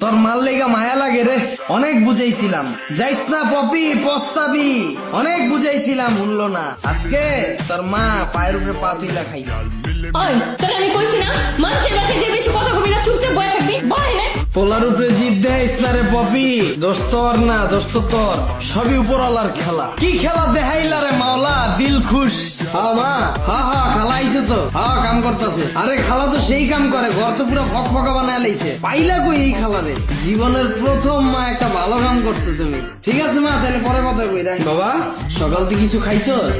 তোর মাল লেগা মায়া লাগে রে, অনেক বুঝাইছিলাম যাইস না পপি পস্তাবি, অনেক বুঝাইছিলাম শুনলো না। আজকে তোর মা পায়ের উপরে পা তুইলা খাইল। ওই তোর আমি কইছি না মানুষের বাসায় যে বেশি কথা কবি না, চুপচাপ বয়ে থাকবি, বয় না। পোলার উপরে জিদ দেয় না রে পপি, দোষ তোর না, দোষ তো তোর, সবই উপরওয়ালার খেলা। কি খেলা দেখাইলা রে মাওলা, দিল খুশ। হ্যাঁ মা, হ্যাঁ খালা আইছে তো, হ্যাঁ কাম করতেছে। আরে খালা তো সেই কাম করে, ঘর তো পুরো ফকফকা বানায় লাইছে। পাইলা কই এই খালা রে? জীবনের প্রথম মা একটা ভালো কাম করছে তুমি। ঠিক আছে মা, তাহলে পরে কথা কই রাখ। বাবা সকাল থেকে কিছু খাইছস?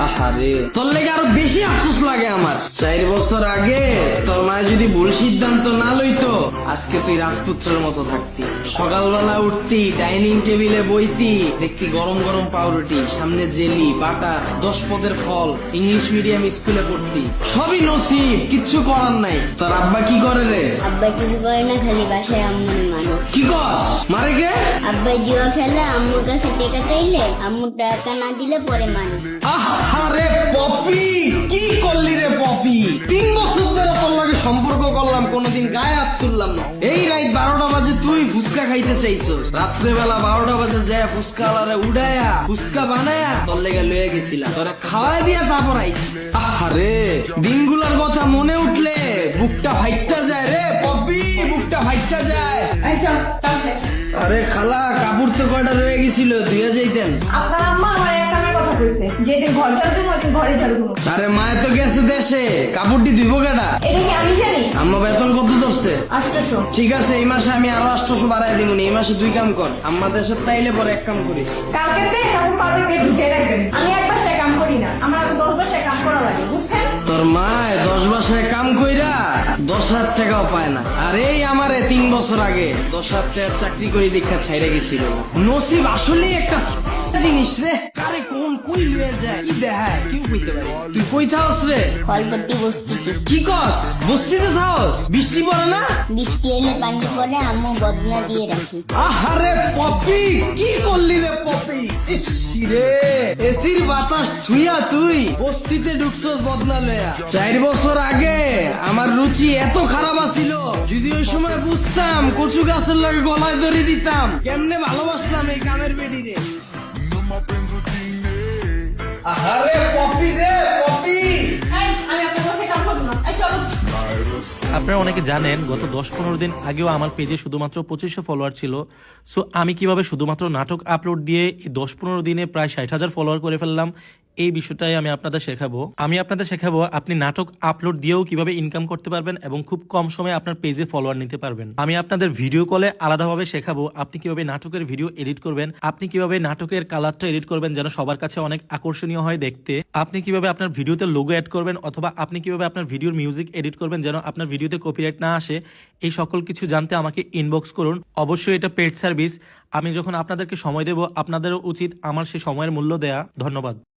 আহারে, তোর লেগে আরো বেশি আফসোস লাগে আমার। 4 বছর আগে তোর মা যদি ভুল সিদ্ধান্ত না লইতো, আজকে তুই রাজপুত্রের মতো থাকতি। সকালবেলা উঠতি, ডাইনিং টেবিলে বইতি, দেখতি গরম গরম পাউরুটি, সামনে জেলি, বাটার, 10 পদের ফল, ইংলিশ মিডিয়াম স্কুলে পড়তি। সবই নসিব, কিচ্ছু করার নাই। তোর আব্বা কি করে রে? আব্বা কিছু করে না, খালি বাসায় আম্মুর মানে। কি কস? মারে কে? আব্বা জুয়া খেলে, আম্মুর কাছে টাকা চাইলে আম্মু টাকা না দিলে পরে মানে। আরে পপি, কি করলি রে পপি? 3 বছর ধরে তোর লগে সম্পর্ক করলাম, কোনোদিন গায়ে হাত তুললাম না। এই রাত 12টা বাজে তুই ফুচকা খাইতে চাইছস, রাত্রেবেলা 12টা বাজে যায় ফুচকা আলারে উড়ায়া ফুচকা বানায়া তোর লেগে লয়ে গেছিলাম, তোরা খাওয়াই দিয়া তারপর আইছি। আরে দিনগুলোর কথা মনে উঠলে বুকটা ফাইটটা যায় রে পপি, বুকটা ফাইটটা যায়। এই চল কাম শেষ। আরে খালা, কাপড় তো কয়টা রয়ে গেছিল, ধুয়ে যাইতেন। আপনার আম্মা আমার এক কামের কথা কইছে, যেদিন ঘর ঝাড়ু দেবো ওইদিন ঘরে ঝাড়ু দেবো। আরে মায়ে তো গেছে দেশে, কাপড়টি ধুইব কেডা? এটা কি আমি জানি? আম্মা বেতন কত ধরছে? 800। ঠিক আছে, এই মাসে আমি আরো 800 বাড়াই দিব। এই মাসে 2 কাম কর, আম্মা দেশের তাইলে পরে 1 কাম করিস। কালকেতে কাপড় পাউডার ভিজিয়ে রাখবেন। আমি এক বাসায় কাম করি না, আমার আরো 10 বাসায় কাম করা লাগে, বুঝছেন? তোর মায় 10 বাসায় কাম কইরা 10,000 টাকাও পায় না। আর এই আমারে 3 বছর আগে 10,000 টাকার চাকরি করে দীক্ষা ছাইরা গেছিল। নসিব আসলেই একটা জিনিস রে, কারে কোন কই লয়ে যায় কি দেখায় কেউ কইতে পারে। তুই কই থাকস রে? ফলপট্টি বস্তিতে। কি কস? বস্তিতে থাকস? বৃষ্টি পড়ে না? বৃষ্টি এলে পানি পরে, আম্মু বদনা দিয়ে রাখি। আহারে পপি, কি করলি রে পপি? ইস রে, এসির বাতাস ছুঁয়া তুই বস্তিতে ঢুকছস বদনা লয়া। 4 বছর আগে আমার রুচি এত খারাপ আছিল, যদি ওই সময় বুঝতাম কচু গাছের লগে গলায় ধরে দিতাম, কেমনে ভালোবাসলাম এই কামের বেডি রে। আহারে পপি রে পপি। এই আমি আপনার বাসায় কাম করব না, এই চলো। আপনারা অনেকে জানেন গত 10-15 দিন আগেও আমার পেজে শুধুমাত্র 2500 ফলোয়ার ছিল। সো আমি কিভাবে শুধুমাত্র নাটক আপলোড দিয়ে এই 10-15 দিনে প্রায় 60,000 ফলোয়ার করে ফেললাম, এই বিষয়টাই আমি আপনাদের শেখাবো। আপনি নাটক আপলোড দিয়েও কিভাবে ইনকাম করতে পারবেন এবং খুব কম সময়ে আপনার পেজে ফলোয়ার নিতে পারবেন। আমি আপনাদের ভিডিও কলে আলাদাভাবে শেখাবো আপনি কিভাবে নাটকের ভিডিও এডিট করবেন, আপনি কিভাবে নাটকের কালারটা এডিট করবেন যেন সবার কাছে অনেক আকর্ষণীয় হয় দেখতে, আপনি কিভাবে আপনার ভিডিওতে লোগো অ্যাড করবেন, অথবা আপনি কিভাবে আপনার ভিডিওর মিউজিক এডিট করবেন যেন আপনার ভিডিওতে কপিরাইট না আসে। এই সকল কিছু জানতে আমাকে ইনবক্স করুন। অবশ্যই এটা পেড সার্ভিস। আমি যখন আপনাদেরকে সময় দেব, আপনাদেরও উচিত আমার সেই সময়ের মূল্য দেয়া। ধন্যবাদ।